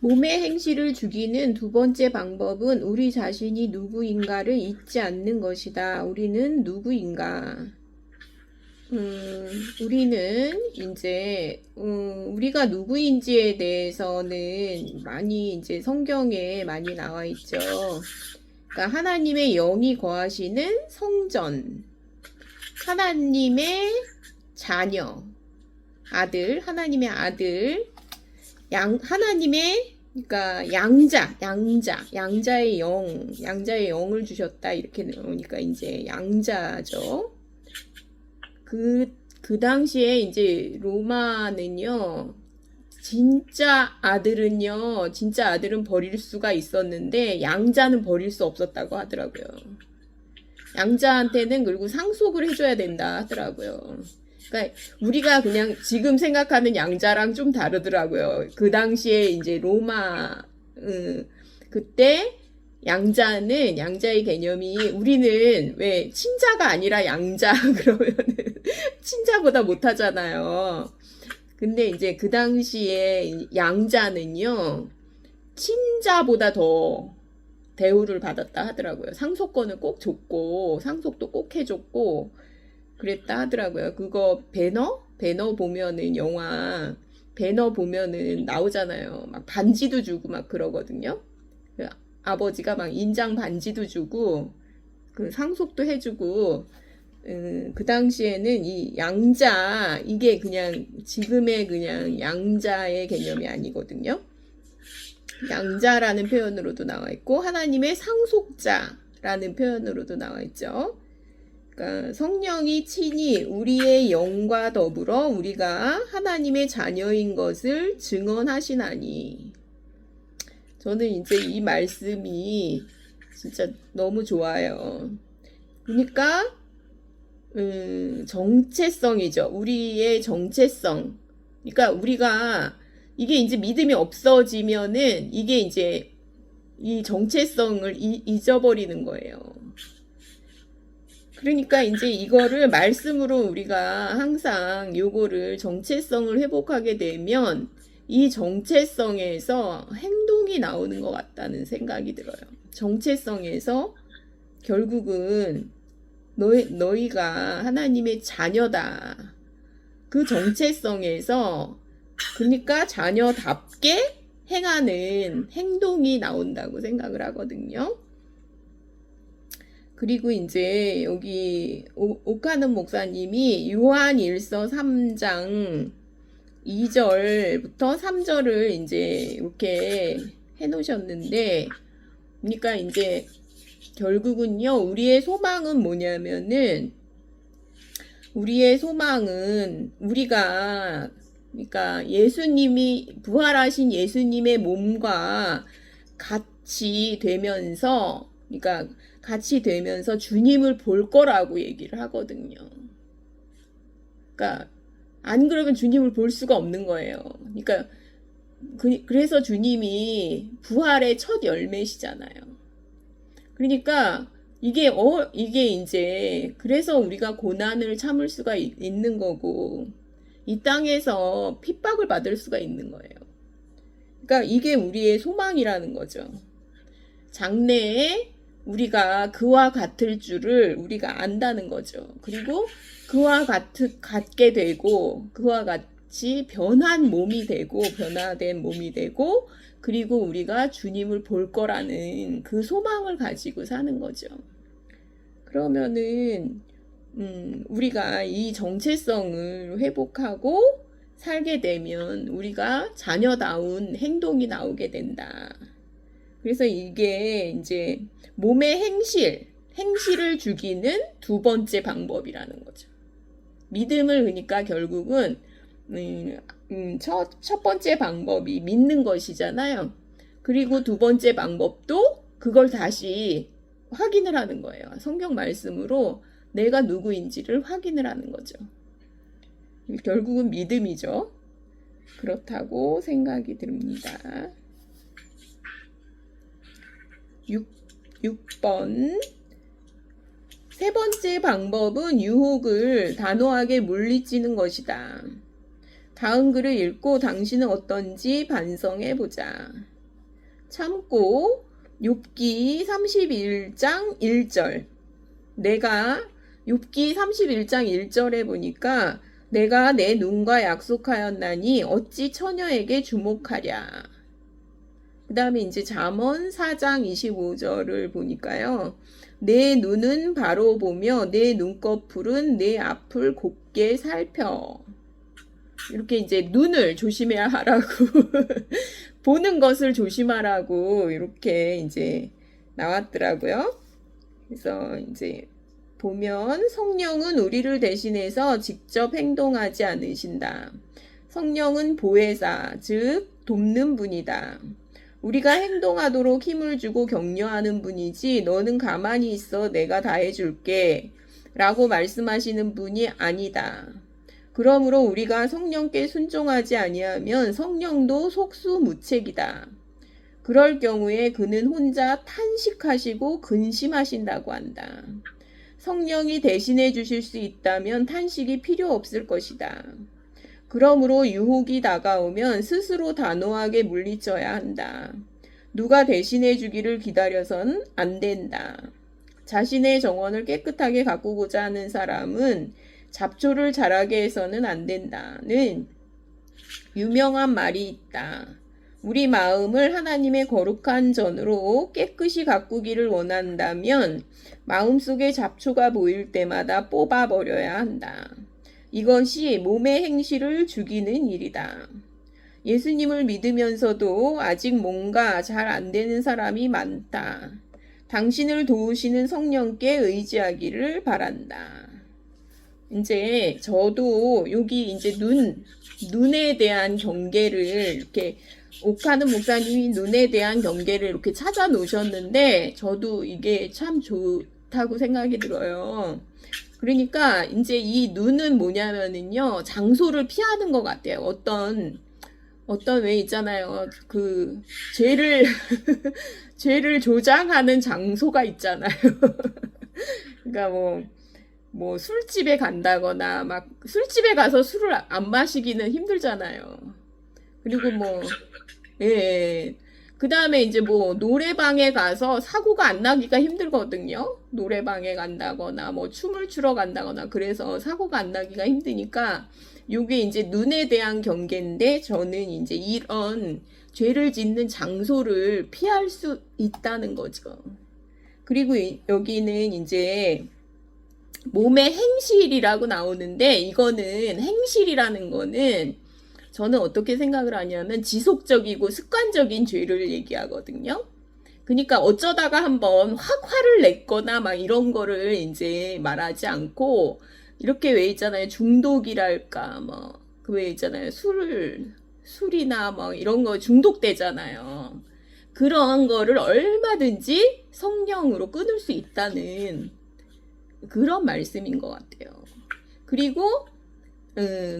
몸의 행실을 죽이는 두 번째 방법은 우리 자신이 누구인가를 잊지 않는 것이다. 우리는 누구인가? 우리는 이제 우리가 누구인지에 대해서는 많이 이제 성경에 많이 나와 있죠. 그러니까 하나님의 영이 거하시는 성전, 하나님의 자녀, 아들, 하나님의 아들, 하나님의 그러니까 양자의 영을 주셨다 이렇게 나오니까 이제 양자죠. 그 당시에 이제 로마는요, 진짜 아들은 버릴 수가 있었는데, 양자는 버릴 수 없었다고 하더라고요. 양자한테는 그리고 상속을 해줘야 된다 하더라고요. 그러니까 우리가 그냥 지금 생각하는 양자랑 좀 다르더라고요. 그 당시에 이제 로마, 그때 양자의 개념이 우리는 왜 친자가 아니라 양자 그러면은 친자보다 못하잖아요. 근데 이제 그 당시에 양자는요 친자보다 더 대우를 받았다 하더라고요. 상속권을 꼭 줬고 상속도 꼭 해줬고 그랬다 하더라고요. 그거 배너 보면은 영화 배너 보면은 나오잖아요. 막 반지도 주고 막 그러거든요. 아버지가 막 인장 반지도 주고 그 상속도 해주고 그 당시에는 이 양자 이게 그냥 지금의 그냥 양자의 개념이 아니거든요. 양자라는 표현으로도 나와 있고 하나님의 상속자라는 표현으로도 나와 있죠. 그러니까 성령이 친히 우리의 영과 더불어 우리가 하나님의 자녀인 것을 증언하시나니. 저는 이제 이 말씀이 진짜 너무 좋아요. 그러니까 정체성이죠. 우리의 정체성. 그러니까 우리가 이게 이제 믿음이 없어지면은 이게 이제 이 정체성을 잊어버리는 거예요. 그러니까 이제 이거를 말씀으로 우리가 항상 요거를 정체성을 회복하게 되면 이 정체성에서 행동이 나오는 것 같다는 생각이 들어요. 정체성에서 결국은 너희가 하나님의 자녀다. 그 정체성에서 그러니까 자녀답게 행하는 행동이 나온다고 생각을 하거든요. 그리고 이제 여기 오카는 목사님이 요한일서 3장 2절부터 3절을 이제 이렇게 해놓으셨는데, 그러니까 이제 결국은요, 우리의 소망은 뭐냐면은, 우리의 소망은 우리가, 그러니까 부활하신 예수님의 몸과 같이 되면서, 그러니까 같이 되면서 주님을 볼 거라고 얘기를 하거든요. 그러니까, 안 그러면 주님을 볼 수가 없는 거예요. 그러니까 그래서 주님이 부활의 첫 열매시잖아요. 그러니까 이게 이제 그래서 우리가 고난을 참을 수가 있는 거고 이 땅에서 핍박을 받을 수가 있는 거예요. 그러니까 이게 우리의 소망이라는 거죠. 장래에 우리가 그와 같을 줄을 우리가 안다는 거죠. 그리고 그와 같게 되고 그와 같이 변화된 몸이 되고 그리고 우리가 주님을 볼 거라는 그 소망을 가지고 사는 거죠. 그러면은 우리가 이 정체성을 회복하고 살게 되면 우리가 자녀다운 행동이 나오게 된다. 그래서 이게 이제 몸의 행실을 죽이는 두 번째 방법이라는 거죠. 믿음을 그러니까 결국은 첫 번째 방법이 믿는 것이잖아요. 그리고 두 번째 방법도 그걸 다시 확인을 하는 거예요. 성경 말씀으로 내가 누구인지를 확인을 하는 거죠. 결국은 믿음이죠. 그렇다고 생각이 듭니다. 6번 세 번째 방법은 유혹을 단호하게 물리치는 것이다. 다음 글을 읽고 당신은 어떤지 반성해보자. 참고 욥기 31장 1절. 내가 욥기 31장 1절에 보니까 내가 내 눈과 약속하였나니 어찌 처녀에게 주목하랴. 그 다음에 이제 잠언 4장 25절을 보니까요. 내 눈은 바로 보며 내 눈꺼풀은 내 앞을 곱게 살펴. 이렇게 이제 눈을 조심해야 하라고 보는 것을 조심하라고 이렇게 이제 나왔더라고요. 그래서 이제 보면 성령은 우리를 대신해서 직접 행동하지 않으신다. 성령은 보혜사, 즉 돕는 분이다. 우리가 행동하도록 힘을 주고 격려하는 분이지 너는 가만히 있어 내가 다 해줄게 라고 말씀하시는 분이 아니다. 그러므로 우리가 성령께 순종하지 아니하면 성령도 속수무책이다. 그럴 경우에 그는 혼자 탄식하시고 근심하신다고 한다. 성령이 대신해 주실 수 있다면 탄식이 필요 없을 것이다. 그러므로 유혹이 다가오면 스스로 단호하게 물리쳐야 한다. 누가 대신해 주기를 기다려선 안 된다. 자신의 정원을 깨끗하게 가꾸고자 하는 사람은 잡초를 자라게 해서는 안 된다는 유명한 말이 있다. 우리 마음을 하나님의 거룩한 전으로 깨끗이 가꾸기를 원한다면 마음속에 잡초가 보일 때마다 뽑아버려야 한다. 이것이 몸의 행실을 죽이는 일이다. 예수님을 믿으면서도 아직 뭔가 잘 안 되는 사람이 많다. 당신을 도우시는 성령께 의지하기를 바란다. 이제 저도 여기 이제 눈에 대한 경계를 이렇게 옥하는 목사님이 눈에 대한 경계를 이렇게 찾아 놓으셨는데 저도 이게 참 좋다고 생각이 들어요. 그러니까 이제 이 눈은 뭐냐면은요, 장소를 피하는 것 같아요. 어떤 왜 있잖아요. 그 죄를 조장하는 장소가 있잖아요. 그러니까 뭐 술집에 간다거나 막 술집에 가서 술을 안 마시기는 힘들잖아요. 그리고 예. 그 다음에 이제 노래방에 가서 사고가 안 나기가 힘들거든요. 노래방에 간다거나 춤을 추러 간다거나 그래서 사고가 안 나기가 힘드니까 요게 이제 눈에 대한 경계인데 저는 이제 이런 죄를 짓는 장소를 피할 수 있다는 거죠. 그리고 여기는 이제 몸의 행실이라고 나오는데 이거는 행실이라는 거는 저는 어떻게 생각을 하냐면 지속적이고 습관적인 죄를 얘기하거든요. 그러니까 어쩌다가 한번 확 화를 냈거나 막 이런 거를 이제 말하지 않고 이렇게 왜 있잖아요. 중독이랄까 그 왜 있잖아요. 술이나 이런 거 중독되잖아요. 그런 거를 얼마든지 성령으로 끊을 수 있다는 그런 말씀인 것 같아요. 그리고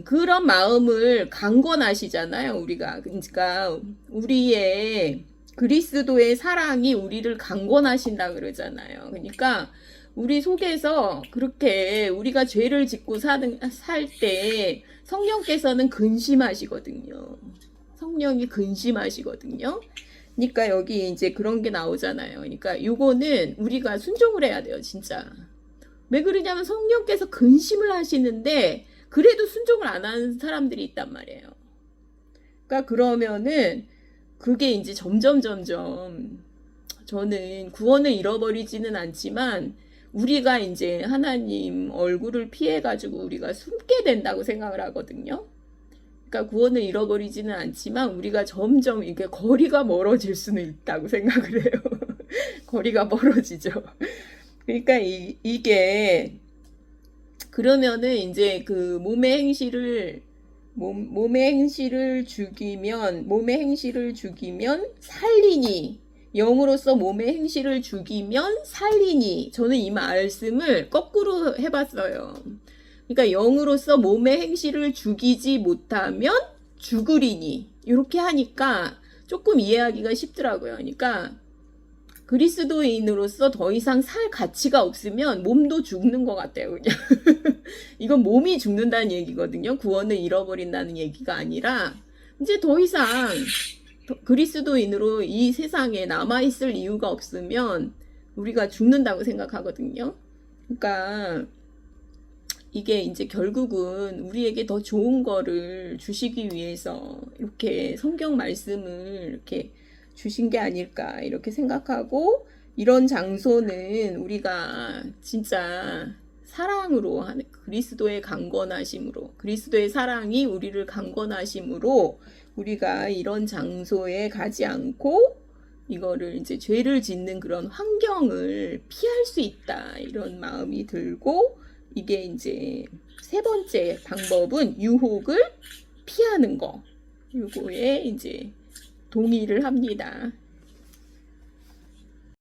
그런 마음을 강권하시잖아요. 우리가 그러니까 우리의 그리스도의 사랑이 우리를 강권하신다 그러잖아요. 그러니까 우리 속에서 그렇게 우리가 죄를 짓고 살 때 성령께서는 근심하시거든요. 성령이 근심하시거든요. 그러니까 여기 이제 그런 게 나오잖아요. 그러니까 요거는 우리가 순종을 해야 돼요, 진짜. 왜 그러냐면 성령께서 근심을 하시는데 그래도 순종을 안 하는 사람들이 있단 말이에요. 그러니까 그러면은 그게 이제 점점 저는 구원을 잃어버리지는 않지만 우리가 이제 하나님 얼굴을 피해가지고 우리가 숨게 된다고 생각을 하거든요. 그러니까 구원을 잃어버리지는 않지만 우리가 점점 이게 거리가 멀어질 수는 있다고 생각을 해요. 거리가 멀어지죠. 그러니까 이게 그러면은 이제 그 몸의 행실을 죽이면 살리니 영으로서 몸의 행실을 죽이면 살리니 저는 이 말씀을 거꾸로 해봤어요. 그러니까 영으로서 몸의 행실을 죽이지 못하면 죽으리니 이렇게 하니까 조금 이해하기가 쉽더라고요. 그러니까 그리스도인으로서 더 이상 살 가치가 없으면 몸도 죽는 것 같아요. 그냥 이건 몸이 죽는다는 얘기거든요. 구원을 잃어버린다는 얘기가 아니라 이제 더 이상 그리스도인으로 이 세상에 남아있을 이유가 없으면 우리가 죽는다고 생각하거든요. 그러니까 이게 이제 결국은 우리에게 더 좋은 거를 주시기 위해서 이렇게 성경 말씀을 이렇게 주신 게 아닐까 이렇게 생각하고, 이런 장소는 우리가 진짜 사랑으로 하는 그리스도의 강건하심으로, 그리스도의 사랑이 우리를 강건하심으로 우리가 이런 장소에 가지 않고 이거를 이제 죄를 짓는 그런 환경을 피할 수 있다 이런 마음이 들고, 이게 이제 세 번째 방법은 유혹을 피하는 거. 요거에 이제 동의를 합니다.